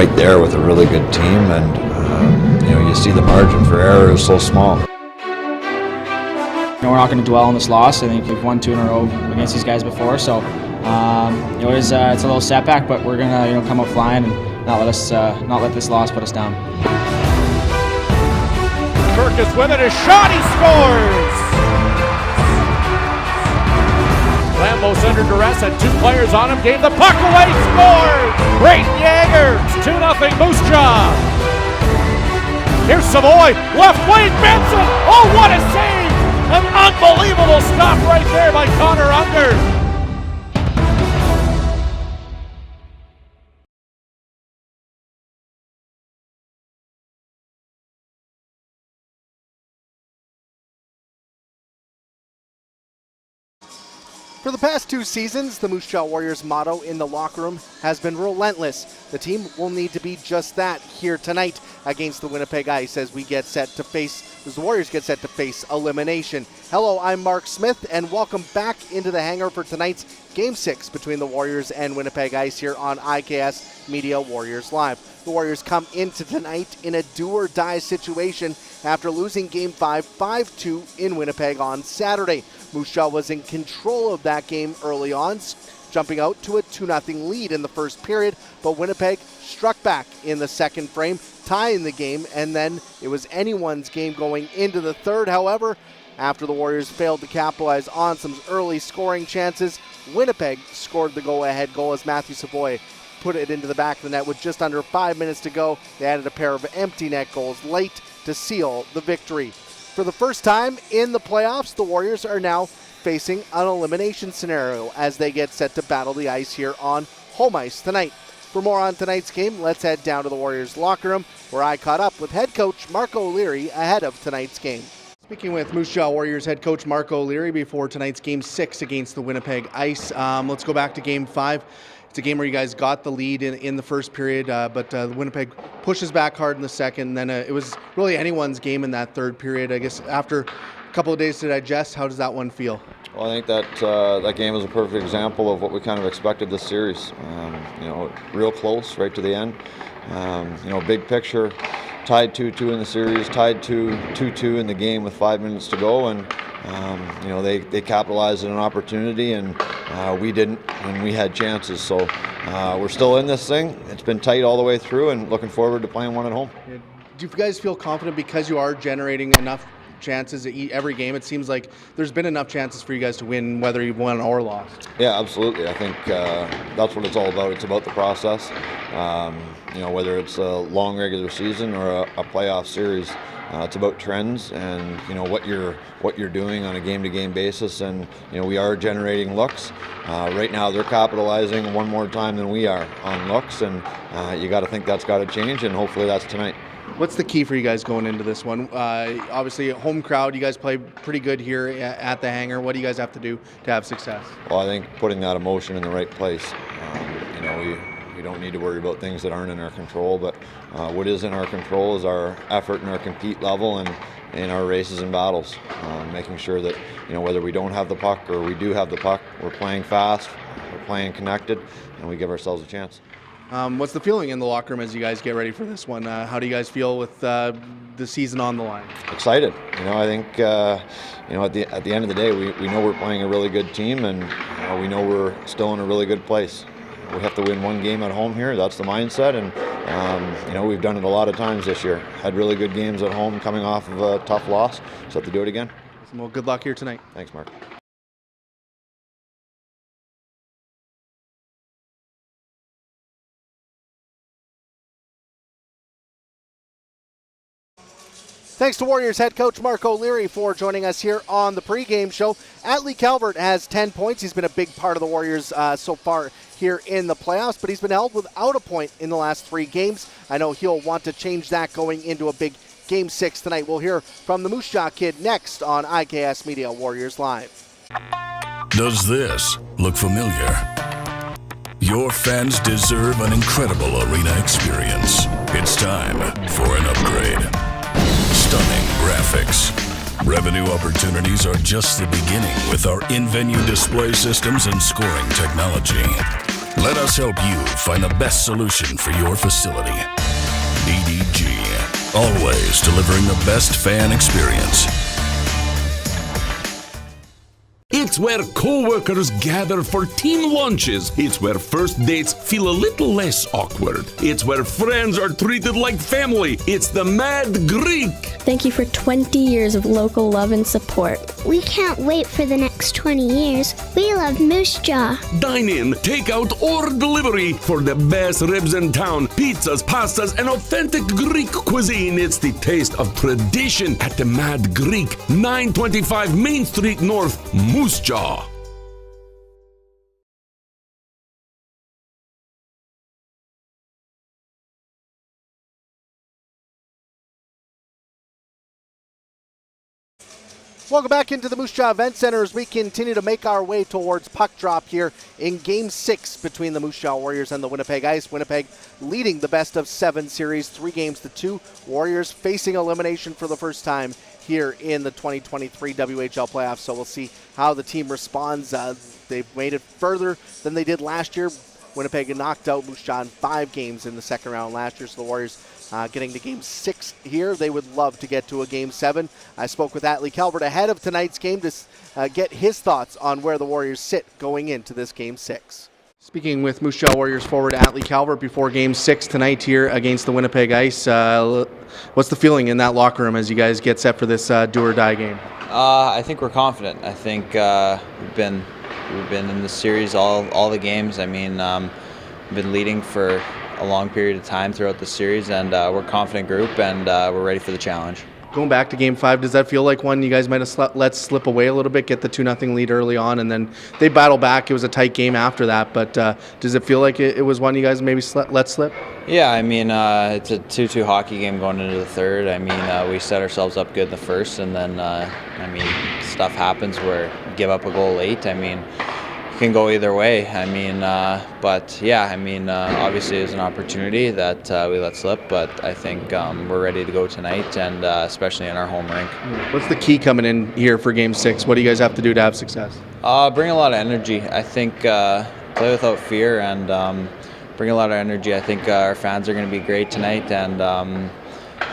right there with a really good team, and you see the margin for error is so small. We're not going to dwell on this loss. I think we've won 2 in a row against these guys before, so it's a little setback, but we're going to come up flying and not let this loss put us down. Kirkus with it, a shot, he scores! Lambos under duress, had 2 players on him, gave the puck away, scores! Great Jaeger, 2-0 Moose Jaw. Here's Savoy, left wing, Benson, oh what a save! An unbelievable stop right there by Connor Unger. For the past 2 seasons, the Moose Jaw Warriors motto in the locker room has been relentless. The team will need to be just that here tonight against the Winnipeg Ice as the Warriors get set to face elimination. Hello, I'm Marc Smith, and welcome back into the hangar for tonight's Game 6 between the Warriors and Winnipeg Ice here on IKS Media Warriors Live. The Warriors come into tonight in a do-or-die situation after losing Game 5 5-2 in Winnipeg on Saturday. Moose Jaw was in control of that game early on, jumping out to a 2-0 lead in the first period, but Winnipeg struck back in the second frame, tying the game, and then it was anyone's game going into the third. However, after the Warriors failed to capitalize on some early scoring chances, Winnipeg scored the go-ahead goal as Matthew Savoy put it into the back of the net with just under 5 minutes to go. They added a pair of empty net goals late to seal the victory. For the first time in the playoffs, the Warriors are now facing an elimination scenario as they get set to battle the ice here on home ice tonight. For more on tonight's game, let's head down to the Warriors locker room where I caught up with head coach Marc O'Leary ahead of tonight's game. Speaking with Moose Jaw Warriors head coach Marc O'Leary before tonight's Game 6 against the Winnipeg Ice. Let's go back to Game 5. It's a game where you guys got the lead in the first period, but Winnipeg pushes back hard in the second. And then it was really anyone's game in that third period. I guess after a couple of days to digest, how does that one feel? Well, I think that game was a perfect example of what we kind of expected this series. Real close right to the end. Big picture, tied 2-2 in the series, tied 2-2 in the game with 5 minutes to go, and they capitalized on an opportunity, and we didn't, and we had chances. So we're still in this thing. It's been tight all the way through, and looking forward to playing one at home. Do you guys feel confident because you are generating enough chances every game? It seems like there's been enough chances for you guys to win, whether you've won or lost. Yeah, absolutely. I think that's what it's all about. It's about the process. Whether it's a long regular season or a playoff series, it's about trends and what you're doing on a game-to-game basis. And we are generating looks. Right now, they're capitalizing one more time than we are on looks, and you got to think that's got to change, and hopefully that's tonight. What's the key for you guys going into this one? Obviously, home crowd, you guys play pretty good here at the hangar. What do you guys have to do to have success? Well, I think putting that emotion in the right place. We don't need to worry about things that aren't in our control, but what is in our control is our effort and our compete level and in our races and battles. Making sure that whether we don't have the puck or we do have the puck, we're playing fast, we're playing connected, and we give ourselves a chance. What's the feeling in the locker room as you guys get ready for this one? How do you guys feel with the season on the line? Excited. I think at the end of the day, we know we're playing a really good team, and we know we're still in a really good place. We have to win one game at home here. That's the mindset, and we've done it a lot of times this year. Had really good games at home, coming off of a tough loss. So have to do it again. Well, good luck here tonight. Thanks, Marc. Thanks to Warriors head coach Marc O'Leary for joining us here on the pregame show. Atlee Calvert has 10 points. He's been a big part of the Warriors so far here in the playoffs, but he's been held without a point in the last 3 games. I know he'll want to change that going into a big Game 6 tonight. We'll hear from the Moose Jaw Kid next on IKS Media Warriors Live. Does this look familiar? Your fans deserve an incredible arena experience. It's time for an upgrade. Stunning graphics. Revenue opportunities are just the beginning with our in-venue display systems and scoring technology. Let us help you find the best solution for your facility. EDG, always delivering the best fan experience. It's where co-workers gather for team lunches. It's where first dates feel a little less awkward. It's where friends are treated like family. It's the Mad Greek. Thank you for 20 years of local love and support. We can't wait for the next 20 years. We love Moose Jaw. Dine in, take out, or delivery for the best ribs in town. Pizzas, pastas, and authentic Greek cuisine. It's the taste of tradition at the Mad Greek, 925 Main Street North, Moose Jaw. Welcome back into the Moose Jaw Event Center as we continue to make our way towards puck drop here in Game 6 between the Moose Jaw Warriors and the Winnipeg Ice. Winnipeg leading the best-of-7 series, 3-2. Warriors facing elimination for the first time here in the 2023 WHL playoffs. So we'll see how the team responds. They've made it further than they did last year. Winnipeg knocked out Moose Jaw in 5 games in the second round last year, so the Warriors getting to Game 6 here. They would love to get to a Game 7. I spoke with Atlee Calvert ahead of tonight's game to get his thoughts on where the Warriors sit going into this Game 6. Speaking with Moose Jaw Warriors forward Atlee Calvert before Game 6 tonight here against the Winnipeg Ice. What's the feeling in that locker room as you guys get set for this do-or-die game? I think we're confident. I think we've been in the series all the games. I mean, we've been leading for a long period of time throughout the series, and we're a confident group, and we're ready for the challenge. Going back to Game 5, does that feel like one you guys might have let slip away a little bit, get the 2-0 lead early on, and then they battle back? It was a tight game after that, but does it feel like it was one you guys maybe let slip? Yeah, I mean, it's a 2-2 hockey game going into the third. I mean, we set ourselves up good in the first, and then, I mean, stuff happens where you give up a goal late. I mean, can go either way. I mean, but yeah, I mean, obviously it's an opportunity that we let slip, but I think we're ready to go tonight, and especially in our home rink. What's the key coming in here for Game 6? What do you guys have to do to have success? Bring a lot of energy. I think play without fear and bring a lot of energy. I think our fans are going to be great tonight, and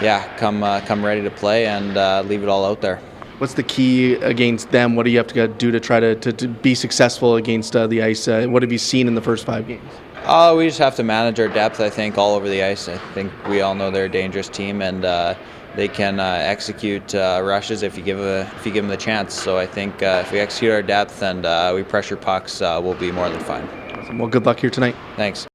yeah, come ready to play and leave it all out there. What's the key against them? What do you have to do to try to be successful against the Ice? What have you seen in the first 5 games? We just have to manage our depth, I think, all over the ice. I think we all know they're a dangerous team, and they can execute rushes if you give them the chance. So I think if we execute our depth and we pressure pucks, we'll be more than fine. Awesome. Well, good luck here tonight. Thanks.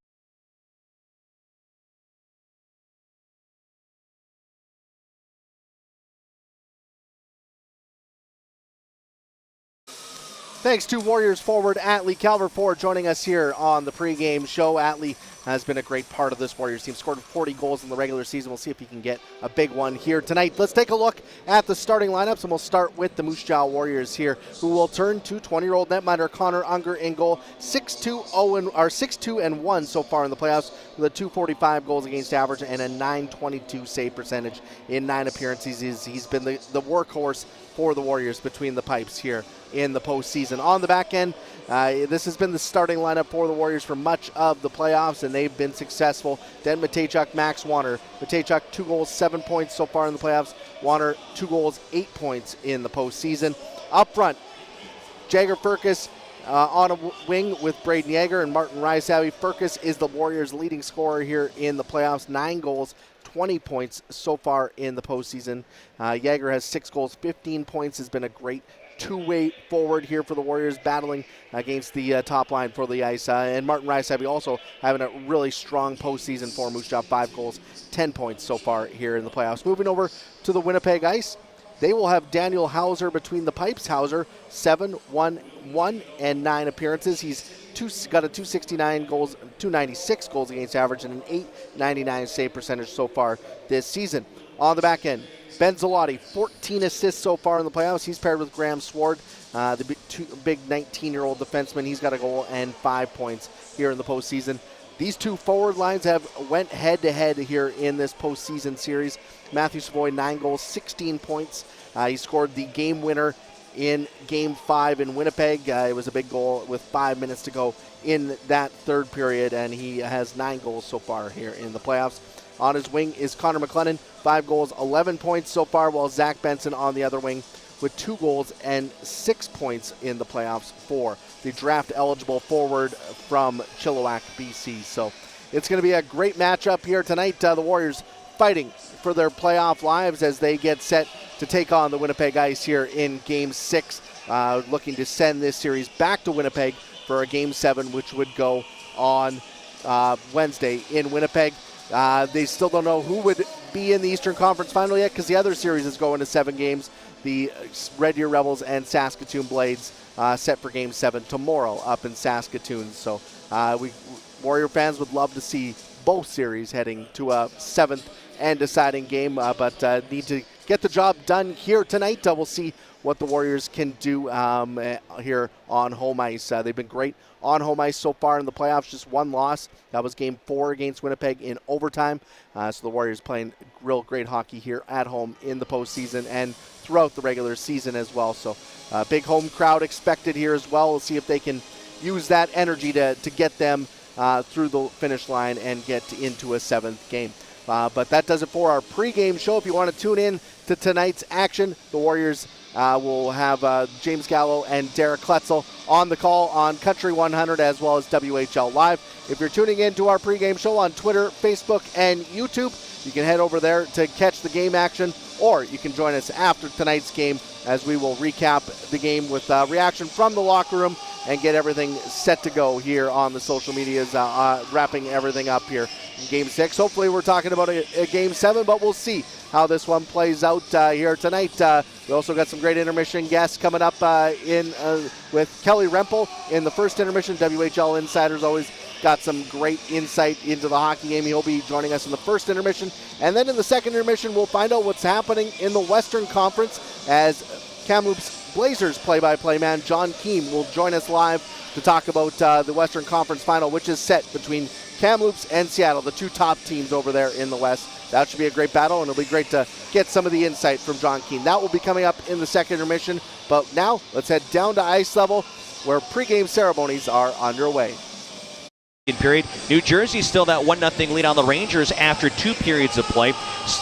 Thanks to Warriors forward Atlee Calvert for joining us here on the pregame show. Atlee has been a great part of this Warriors team. Scored 40 goals in the regular season. We'll see if he can get a big one here tonight. Let's take a look at the starting lineups, and we'll start with the Moose Jaw Warriors here, who will turn to 20-year-old netminder Connor Unger in goal. 6-2-1 so far in the playoffs, with a 245 goals against average and a 922 save percentage in 9 appearances. He's been the workhorse for the Warriors between the pipes here in the postseason. On the back end, this has been the starting lineup for the Warriors for much of the playoffs, and they've been successful. Den Matejchuk, Max Wanner. Matejchuk, 2 goals, 7 points so far in the playoffs. Wanner, 2 goals, 8 points in the postseason. Up front, Jagger Firkus on a wing with Braden Yeager and Martin Rysavy. Firkus is the Warriors' leading scorer here in the playoffs. 9 goals, 20 points so far in the postseason. Yeager has 6 goals, 15 points, has been a great two-way forward here for the Warriors, battling against the top line for the Ice. And Martin Rysavy also having a really strong postseason for Moose Jaw. 5 goals, 10 points so far here in the playoffs. Moving over to the Winnipeg Ice, they will have Daniel Hauser between the pipes. Hauser, 7-1-1 and 9 appearances. He's got a 269 goals, 296 goals against average, and an 899 save percentage so far this season. On the back end, Ben Zalotti, 14 assists so far in the playoffs. He's paired with Graham Sword, the big 19-year-old defenseman. He's got a goal and 5 points here in the postseason. These two forward lines have went head-to-head here in this postseason series. Matthew Savoy, 9 goals, 16 points. He scored the game winner in Game 5 in Winnipeg. It was a big goal with 5 minutes to go in that third period, and he has 9 goals so far here in the playoffs. On his wing is Connor McLennan, 5 goals, 11 points so far, while Zach Benson on the other wing with 2 goals and 6 points in the playoffs for the draft-eligible forward from Chilliwack, BC. So it's going to be a great matchup here tonight. The Warriors fighting for their playoff lives as they get set to take on the Winnipeg Ice here in Game 6, looking to send this series back to Winnipeg for a Game 7, which would go on Wednesday in Winnipeg. They still don't know who would be in the Eastern Conference Final yet because the other series is going to 7 games. The Red Deer Rebels and Saskatoon Blades set for Game 7 tomorrow up in Saskatoon. So Warrior fans would love to see both series heading to a 7th and deciding game, but need to get the job done here tonight. We'll see what the Warriors can do here on home ice. They've been great on home ice so far in the playoffs, just 1 loss. That was Game 4 against Winnipeg in overtime. So the Warriors playing real great hockey here at home in the postseason and throughout the regular season as well. So big home crowd expected here as well. We'll see if they can use that energy to get them through the finish line and get into a 7th game. But that does it for our pregame show. If you want to tune in to tonight's action, the Warriors will have James Gallo and Derek Kletzel on the call on Country 100 as well as WHL Live. If you're tuning in to our pregame show on Twitter, Facebook, and YouTube, you can head over there to catch the game action, or you can join us after tonight's game as we will recap the game with reaction from the locker room and get everything set to go here on the social medias, wrapping everything up here in Game 6. Hopefully we're talking about a Game 7, but we'll see how this one plays out here tonight. We also got some great intermission guests coming up with Kelly Rempel in the first intermission. WHL Insiders always got some great insight into the hockey game. He'll be joining us in the first intermission. And then in the second intermission, we'll find out what's happening in the Western Conference as Kamloops Blazers play-by-play man John Keem will join us live to talk about the Western Conference Final, which is set between Kamloops and Seattle, the 2 top teams over there in the West. That should be a great battle, and it'll be great to get some of the insight from John Keem. That will be coming up in the second intermission. But now, let's head down to ice level, where pregame ceremonies are underway. Period. New Jersey still that 1-0 lead on the Rangers after 2 periods of play. Still